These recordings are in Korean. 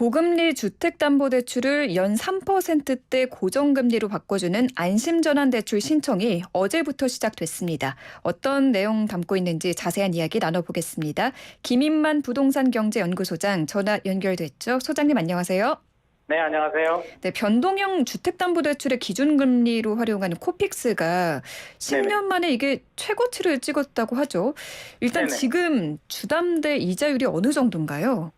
고금리 주택담보대출을 연 3%대 고정금리로 바꿔주는 안심전환대출 신청이 어제부터 시작됐습니다. 어떤 내용 담고 있는지 자세한 이야기 나눠보겠습니다. 김인만 부동산경제연구소장 전화 연결됐죠. 소장님 안녕하세요. 네, 안녕하세요. 네, 변동형 주택담보대출의 기준금리로 활용하는 코픽스가 10년 만에 이게 최고치를 찍었다고 하죠. 일단 네네. 지금 주담대 이자율이 어느 정도인가요?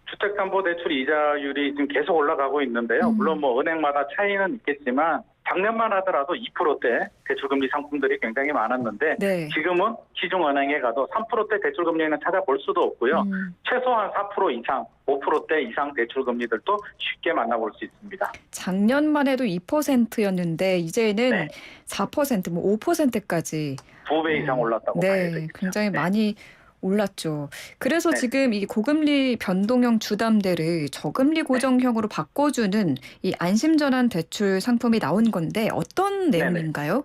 주택담보대출 이자율이 지금 계속 올라가고 있는데요. 물론 뭐 은행마다 차이는 있겠지만 작년만 하더라도 2%대 대출금리 상품들이 굉장히 많았는데 네. 지금은 시중은행에 가도 3%대 대출금리는 찾아볼 수도 없고요. 최소한 4% 이상, 5%대 이상 대출금리들도 쉽게 만나볼 수 있습니다. 작년만 해도 2%였는데 이제는 네. 4%, 뭐 5%까지 2배 이상 올랐다고 봐야 네, 되겠죠. 굉장히 네. 많이 올랐죠. 그래서 네. 지금 이 고금리 변동형 주담대를 저금리 고정형으로 바꿔주는 이 안심전환 대출 상품이 나온 건데 어떤 네네. 내용인가요?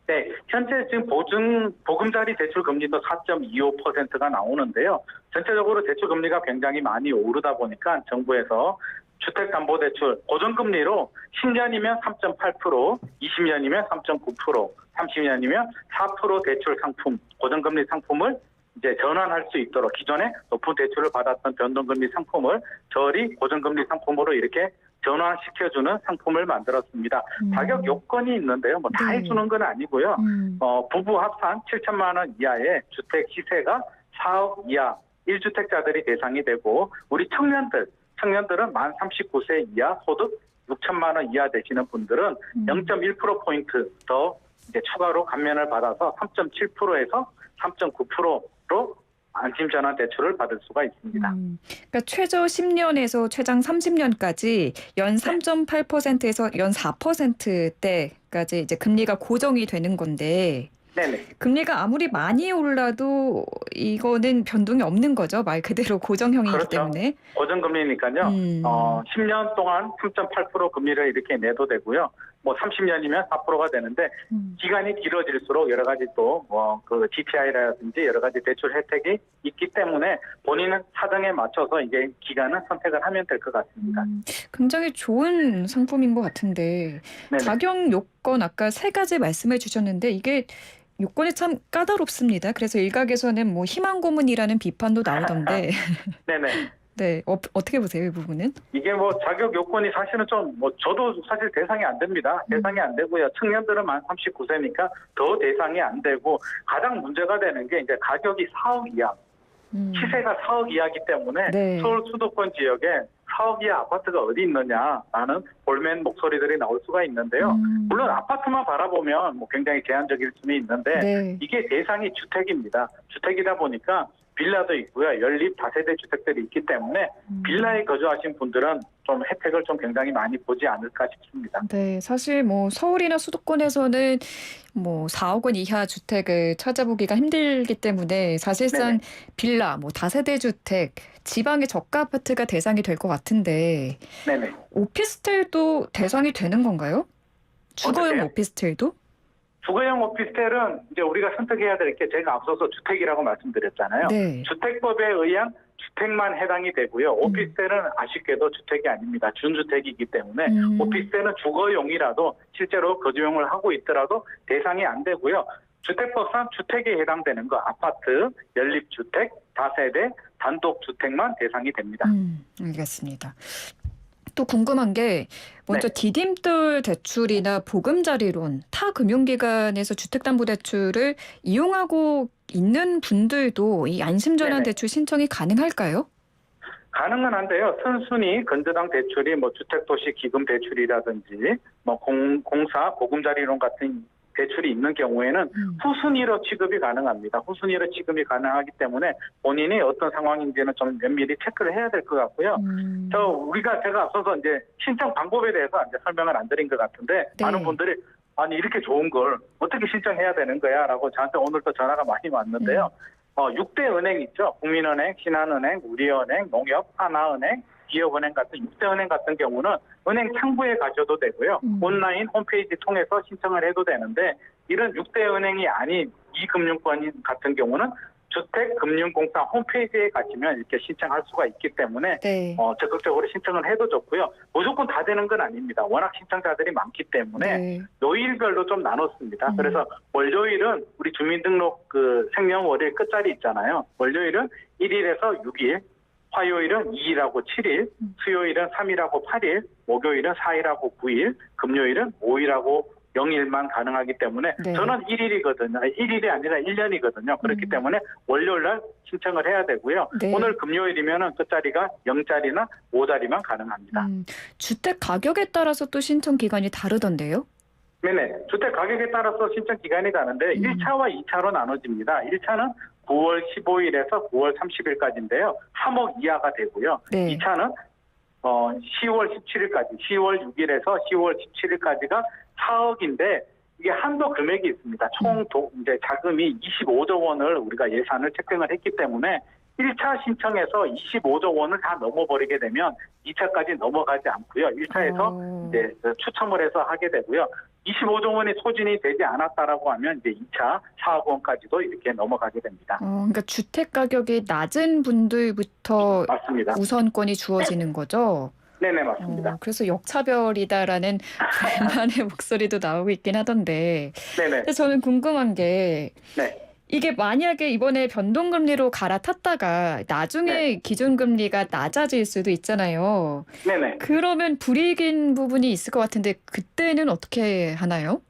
네, 현재 지금 보금자리 대출 금리도 4.25%가 나오는데요. 전체적으로 대출 금리가 굉장히 많이 오르다 보니까 정부에서 주택담보대출 고정금리로 10년이면 3.8%, 20년이면 3.9%, 30년이면 4% 대출 상품, 고정금리 상품을 이제 전환할 수 있도록 기존에 높은 대출을 받았던 변동금리 상품을 저리 고정금리 상품으로 이렇게 전환시켜주는 상품을 만들었습니다. 자격 요건이 있는데요. 뭐 다 네. 해주는 건 아니고요. 부부 합산 7천만 원 이하의 주택 시세가 4억 이하 1주택자들이 대상이 되고 우리 청년들은 만 39세 이하 소득 6천만 원 이하 되시는 분들은 0.1%포인트 더 이제 추가로 감면을 받아서 3.7%에서 3.9%로 안심전환 대출을 받을 수가 있습니다. 그러니까 최저 10년에서 최장 30년까지 연 3.8%에서 연 4%대까지 이제 금리가 고정이 되는 건데 네네. 금리가 아무리 많이 올라도 이거는 변동이 없는 거죠. 말 그대로 고정형이기 그렇죠. 때문에. 고정금리니까요. 10년 동안 3.8% 금리를 이렇게 내도 되고요. 뭐 30년이면 4%가 되는데 기간이 길어질수록 여러 가지 또 그 GPI라든지 여러 가지 대출 혜택이 있기 때문에 본인은 사정에 맞춰서 이제 기간을 선택을 하면 될 것 같습니다. 굉장히 좋은 상품인 것 같은데 네네. 자격 요건 아까 세 가지 말씀해 주셨는데 이게 요건이 참 까다롭습니다. 그래서 일각에서는 뭐 희망 고문이라는 비판도 나오던데 네네. 네, 어떻게 보세요, 이 부분은? 이게 뭐 자격 요건이 사실은 좀 뭐 저도 사실 대상이 안 됩니다. 대상이 안 되고요. 청년들은 만 39세니까 더 대상이 안 되고 가장 문제가 되는 게 이제 가격이 4억 이하, 시세가 4억 이하이기 때문에 네. 서울 수도권 지역에 4억 이하 아파트가 어디 있느냐라는 볼멘 목소리들이 나올 수가 있는데요. 물론 아파트만 바라보면 뭐 굉장히 제한적일 수는 있는데 네. 이게 대상이 주택입니다. 주택이다 보니까 빌라도 있고요. 연립 다세대 주택들이 있기 때문에 빌라에 거주하신 분들은 좀 혜택을 좀 굉장히 많이 보지 않을까 싶습니다. 네, 사실 뭐 서울이나 수도권에서는 뭐 4억 원 이하 주택을 찾아보기가 힘들기 때문에 사실상 네네. 빌라, 뭐 다세대 주택, 지방의 저가 아파트가 대상이 될 것 같은데 네네. 오피스텔도 대상이 되는 건가요? 주거용 어떠세요? 오피스텔도? 주거용 오피스텔은 이제 우리가 선택해야 될 게 제가 앞서서 주택이라고 말씀드렸잖아요. 네. 주택법에 의한 주택만 해당이 되고요. 오피스텔은 아쉽게도 주택이 아닙니다. 준주택이기 때문에 오피스텔은 주거용이라도 실제로 거주용을 하고 있더라도 대상이 안 되고요. 주택법상 주택에 해당되는 거 아파트, 연립주택, 다세대, 단독주택만 대상이 됩니다. 알겠습니다. 또 궁금한 게 먼저 네. 디딤돌 대출이나 보금자리론, 타 금융기관에서 주택담보대출을 이용하고 있는 분들도 이 안심전환 네네. 대출 신청이 가능할까요? 가능은 한데요. 선순위 건저당 대출이 뭐 주택도시 기금 대출이라든지 뭐 공사 보금자리론 같은 대출이 있는 경우에는 후순위로 취급이 가능합니다. 후순위로 취급이 가능하기 때문에 본인이 어떤 상황인지는 좀 면밀히 체크를 해야 될 것 같고요. 제가 앞서서 이제 신청 방법에 대해서 이제 설명을 안 드린 것 같은데 네. 많은 분들이 아니 이렇게 좋은 걸 어떻게 신청해야 되는 거야라고 저한테 오늘도 전화가 많이 왔는데요. 6대 은행 있죠. 국민은행, 신한은행, 우리은행, 농협, 하나은행, 기업은행 같은 6대 은행 같은 경우는 은행 창구에 가셔도 되고요. 온라인 홈페이지 통해서 신청을 해도 되는데 이런 6대 은행이 아닌 이 금융권 같은 경우는 주택금융공사 홈페이지에 가시면 이렇게 신청할 수가 있기 때문에 네. 적극적으로 신청을 해도 좋고요. 무조건 다 되는 건 아닙니다. 워낙 신청자들이 많기 때문에 네. 요일별로 좀 나눴습니다. 그래서 월요일은 우리 주민등록 그 생년월일 끝자리 있잖아요. 월요일은 1일에서 6일, 화요일은 2일하고 7일, 수요일은 3일하고 8일, 목요일은 4일하고 9일, 금요일은 5일하고 0일만 가능하기 때문에 네. 저는 1일이거든요. 1일이 아니라 1년이거든요. 그렇기 때문에 월요일날 신청을 해야 되고요. 네. 오늘 금요일이면 끝자리가 0자리나 5자리만 가능합니다. 주택 가격에 따라서 또 신청 기간이 다르던데요? 네네. 주택 가격에 따라서 신청 기간이 다른데 1차와 2차로 나눠집니다. 1차는 9월 15일에서 9월 30일까지인데요. 3억 이하가 되고요. 네. 2차는 10월 17일까지, 10월 6일에서 10월 17일까지가 4억인데 이게 한도 금액이 있습니다. 총 이제 자금이 25조 원을 우리가 예산을 책정을 했기 때문에 1차 신청에서 25조 원을 다 넘어버리게 되면 2차까지 넘어가지 않고요. 1차에서 이제 추첨을 해서 하게 되고요. 25조 원이 소진이 되지 않았다라고 하면 이제 2차 4억 원까지도 이렇게 넘어가게 됩니다. 그러니까 주택 가격이 낮은 분들부터 맞습니다. 우선권이 주어지는 거죠? 네네, 맞습니다. 그래서 역차별이다라는 불만의 목소리도 나오고 있긴 하던데. 네네. 근데 저는 궁금한 게 네. 이게 만약에 이번에 변동금리로 갈아탔다가 나중에 기준금리가 낮아질 수도 있잖아요. 네네. 그러면 불이익인 부분이 있을 것 같은데 그때는 어떻게 하나요?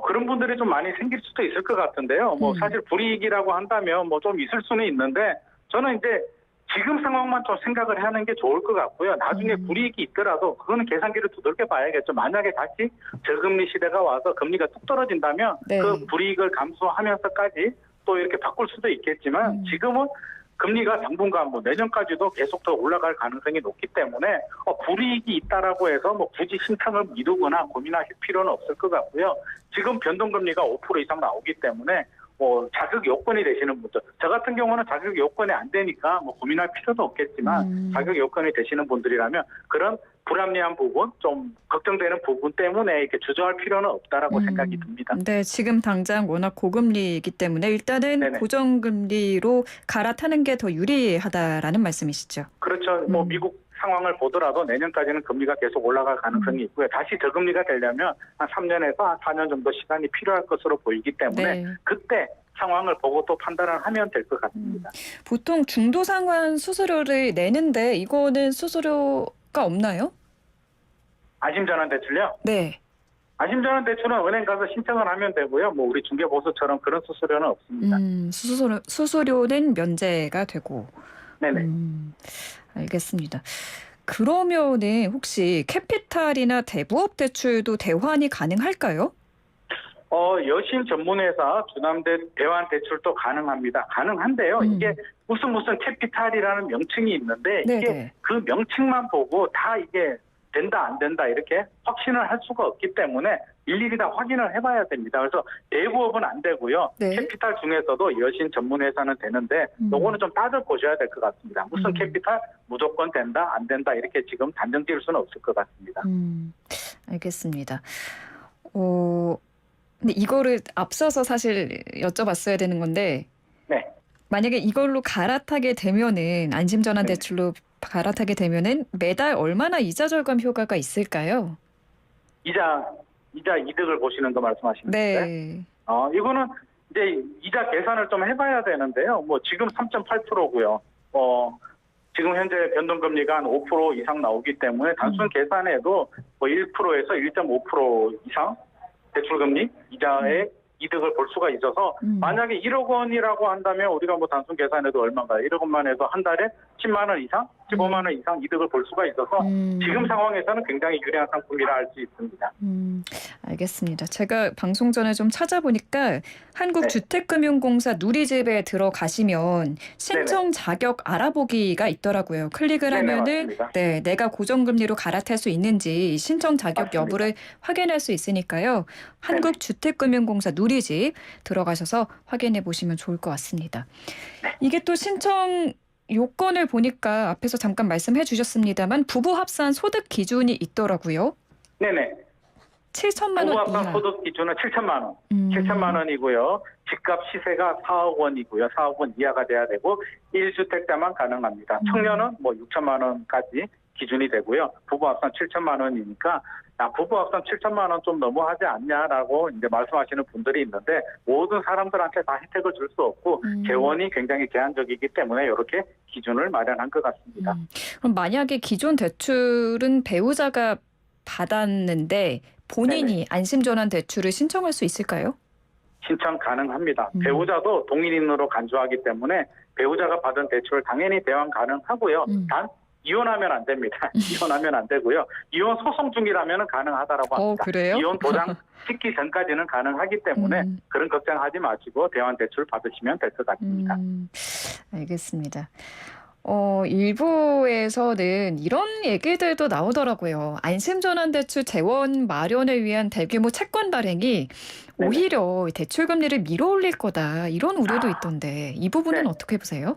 그런 분들이 좀 많이 생길 수도 있을 것 같은데요. 사실 불이익이라고 한다면 좀 있을 수는 있는데 저는 이제 지금 상황만 좀 생각을 하는 게 좋을 것 같고요. 나중에 불이익이 있더라도 그거는 계산기를 두들겨 봐야겠죠. 만약에 다시 저금리 시대가 와서 금리가 뚝 떨어진다면 네. 그 불이익을 감수하면서까지 또 이렇게 바꿀 수도 있겠지만 지금은 금리가 당분간 내년까지도 계속 더 올라갈 가능성이 높기 때문에 불이익이 있다라고 해서 굳이 신청을 미루거나 고민하실 필요는 없을 것 같고요. 지금 변동금리가 5% 이상 나오기 때문에 자격 요건이 되시는 분들, 저 같은 경우는 자격 요건이 안 되니까 고민할 필요도 없겠지만 자격 요건이 되시는 분들이라면 그런 불합리한 부분, 좀 걱정되는 부분 때문에 이렇게 주저할 필요는 없다라고 생각이 듭니다. 네, 지금 당장 워낙 고금리이기 때문에 일단은 네네. 고정금리로 갈아타는 게 더 유리하다라는 말씀이시죠? 그렇죠. 미국 상황을 보더라도 내년까지는 금리가 계속 올라갈 가능성이 있고요. 다시 저금리가 되려면 한 3년에서 한 4년 정도 시간이 필요할 것으로 보이기 때문에 네. 그때 상황을 보고 또 판단을 하면 될 것 같습니다. 보통 중도 상환 수수료를 내는데 이거는 수수료가 없나요? 안심전환 대출요? 네. 안심전환 대출은 은행 가서 신청을 하면 되고요. 우리 중개보수처럼 그런 수수료는 없습니다. 수수료는 면제가 되고. 네네. 알겠습니다. 그러면은 혹시 캐피탈이나 대부업 대출도 대환이 가능할까요? 여신 전문회사 주남대 대환 대출도 가능합니다. 가능한데요. 이게 무슨 캐피탈이라는 명칭이 있는데 이게 네네. 그 명칭만 보고 다 이게 된다 안 된다 이렇게 확신을 할 수가 없기 때문에 일일이 다 확인을 해봐야 됩니다. 그래서 대부업은 안 되고요. 네. 캐피탈 중에서도 여신 전문회사는 되는데 요거는 좀 따져보셔야 될 것 같습니다. 무슨 캐피탈 무조건 된다 안 된다 이렇게 지금 단정 지을 수는 없을 것 같습니다. 알겠습니다. 근데 이거를 앞서서 사실 여쭤봤어야 되는 건데 네. 만약에 이걸로 갈아타게 되면은 안심전환 네. 대출로 갈아타게 되면은 매달 얼마나 이자 절감 효과가 있을까요? 이자 이득을 보시는 거 말씀하시는 건가요? 네. 이거는 이제 이자 계산을 좀 해봐야 되는데요. 지금 3.8%고요. 지금 현재 변동금리가 한 5% 이상 나오기 때문에 단순 계산해도 1%에서 1.5% 이상 대출금리 이자의 이득을 볼 수가 있어서 만약에 1억 원이라고 한다면 우리가 단순 계산해도 얼마인가요? 1억 원만 해도 한 달에 10만 원 이상, 15만 원 이상 이득을 볼 수가 있어서 지금 상황에서는 굉장히 유리한 상품이라 할 수 있습니다. 알겠습니다. 제가 방송 전에 좀 찾아보니까 한국주택금융공사 누리집에 들어가시면 신청 자격 알아보기가 있더라고요. 클릭을 네네, 하면은 맞습니다. 네, 내가 고정금리로 갈아탈 수 있는지 신청 자격 맞습니다. 여부를 확인할 수 있으니까요. 한국주택금융공사 누리집 들어가셔서 확인해 보시면 좋을 것 같습니다. 이게 또 신청 요건을 보니까 앞에서 잠깐 말씀해 주셨습니다만 부부 합산 소득 기준이 있더라고요. 네네. 7천만 부부 원 합산 이하. 소득 기준은 7천만 원. 음. 7천만 원이고요. 집값 시세가 4억 원이고요. 4억 원 이하가 돼야 되고 1주택자만 가능합니다. 청년은 뭐 6천만 원까지 기준이 되고요. 부부 합산 7천만 원이니까 부부 합산 7천만 원 좀 너무하지 않냐라고 이제 말씀하시는 분들이 있는데 모든 사람들한테 다 혜택을 줄 수 없고 재원이 굉장히 제한적이기 때문에 이렇게 기준을 마련한 것 같습니다. 그럼 만약에 기존 대출은 배우자가 받았는데 본인이 안심전환 대출을 신청할 수 있을까요? 신청 가능합니다. 배우자도 동일인으로 간주하기 때문에 배우자가 받은 대출을 당연히 대환 가능하고요. 단 이혼하면 안 됩니다. 이혼하면 안 되고요. 이혼 소송 중이라면 가능하다라고 합니다. 그래요? 이혼 도장 찍기 전까지는 가능하기 때문에 그런 걱정하지 마시고 대환 대출 받으시면 될 것 같습니다. 알겠습니다. 일부에서는 이런 얘기들도 나오더라고요. 안심전환대출 재원 마련을 위한 대규모 채권 발행이 오히려 대출 금리를 밀어올릴 거다. 이런 우려도 있던데 이 부분은 네. 어떻게 보세요?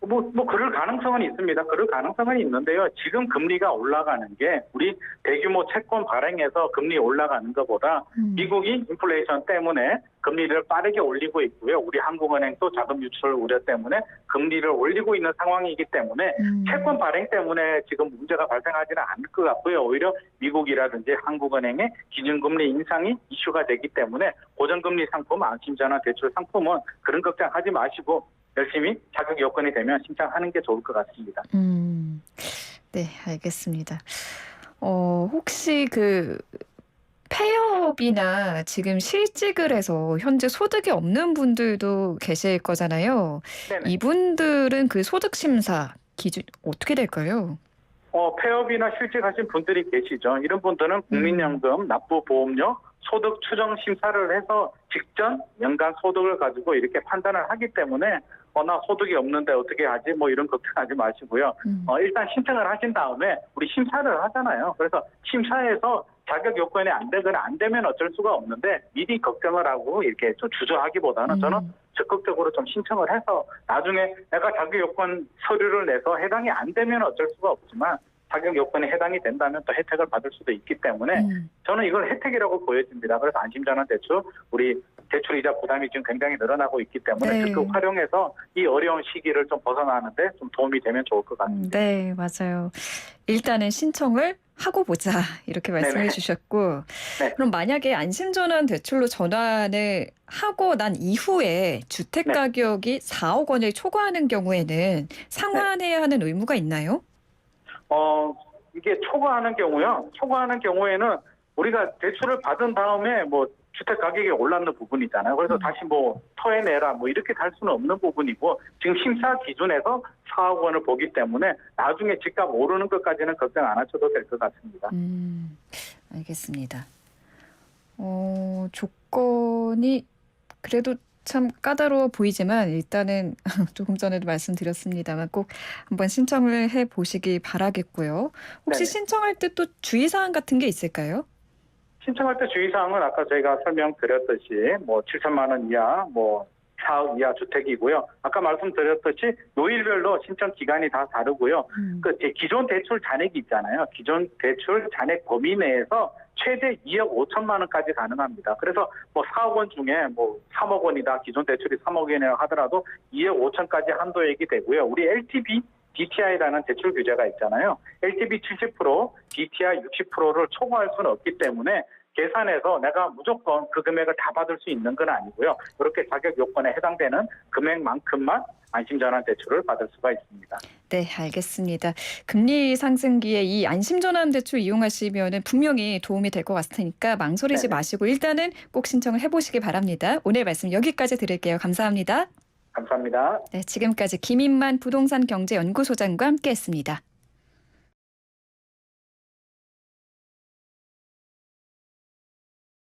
그럴 가능성은 있습니다. 그럴 가능성은 있는데요. 지금 금리가 올라가는 게 우리 대규모 채권 발행에서 금리 올라가는 것보다 미국이 인플레이션 때문에 금리를 빠르게 올리고 있고요. 우리 한국은행도 자금 유출 우려 때문에 금리를 올리고 있는 상황이기 때문에 채권 발행 때문에 지금 문제가 발생하지는 않을 것 같고요. 오히려 미국이라든지 한국은행의 기준금리 인상이 이슈가 되기 때문에 고정금리 상품, 안심전환 대출 상품은 그런 걱정하지 마시고 열심히 자격 요건이 되면 신청하는 게 좋을 것 같습니다. 네, 알겠습니다. 혹시 폐업이나 지금 실직을 해서 현재 소득이 없는 분들도 계실 거잖아요. 네네. 이분들은 그 소득 심사 기준 어떻게 될까요? 폐업이나 실직하신 분들이 계시죠. 이런 분들은 국민연금, 납부보험료, 소득 추정 심사를 해서 직전 연간 소득을 가지고 이렇게 판단을 하기 때문에 나 소득이 없는데 어떻게 하지? 뭐 이런 걱정하지 마시고요. 일단 신청을 하신 다음에 우리 심사를 하잖아요. 그래서 심사에서 자격 요건이 안 되거나 안 되면 어쩔 수가 없는데 미리 걱정을 하고 이렇게 좀 주저하기보다는 저는 적극적으로 좀 신청을 해서 나중에 내가 자격 요건 서류를 내서 해당이 안 되면 어쩔 수가 없지만 자격 요건에 해당이 된다면 또 혜택을 받을 수도 있기 때문에 저는 이걸 혜택이라고 보여집니다. 그래서 안심전환 대출, 우리 대출이자 부담이 지금 굉장히 늘어나고 있기 때문에 적극 활용해서 이 어려운 시기를 좀 벗어나는데 좀 도움이 되면 좋을 것 같습니다. 네, 맞아요. 일단은 신청을 하고 보자 이렇게 말씀해 주셨고 그럼 만약에 안심전환 대출로 전환을 하고 난 이후에 주택 가격이 4억 원을 초과하는 경우에는 상환해야 하는 의무가 있나요? 이게 초과하는 경우요. 초과하는 경우에는 우리가 대출을 받은 다음에 뭐 주택 가격이 올랐는 부분이잖아요. 그래서 다시 뭐 토해내라 뭐 이렇게 할 수는 없는 부분이고 지금 심사 기준에서 4억 원을 보기 때문에 나중에 집값 오르는 것까지는 걱정 안 하셔도 될 것 같습니다. 알겠습니다. 조건이 그래도 참 까다로워 보이지만 일단은 조금 전에도 말씀드렸습니다만 꼭 한번 신청을 해보시기 바라겠고요. 혹시 신청할 때 또 주의사항 같은 게 있을까요? 신청할 때 주의사항은 아까 저희가 설명드렸듯이 뭐 7천만 원 이하, 뭐 4억 이하 주택이고요. 아까 말씀드렸듯이 요일별로 신청 기간이 다 다르고요. 기존 대출 잔액이 있잖아요. 기존 대출 잔액 범위 내에서 최대 2억 5천만 원까지 가능합니다. 그래서 뭐 4억 원 중에 뭐 3억 원이다. 기존 대출이 3억 원이라고 하더라도 2억 5천까지 한도액이 되고요. 우리 LTV, DTI라는 대출 규제가 있잖아요. LTV 70%, DTI 60%를 초과할 수는 없기 때문에 계산해서 내가 무조건 그 금액을 다 받을 수 있는 건 아니고요. 이렇게 자격 요건에 해당되는 금액만큼만 안심전환 대출을 받을 수가 있습니다. 네, 알겠습니다. 금리 상승기에 이 안심전환 대출 이용하시면 분명히 도움이 될 것 같으니까 망설이지 마시고 일단은 꼭 신청을 해보시기 바랍니다. 오늘 말씀 여기까지 드릴게요. 감사합니다. 감사합니다. 네, 지금까지 김인만 부동산경제연구소장과 함께했습니다.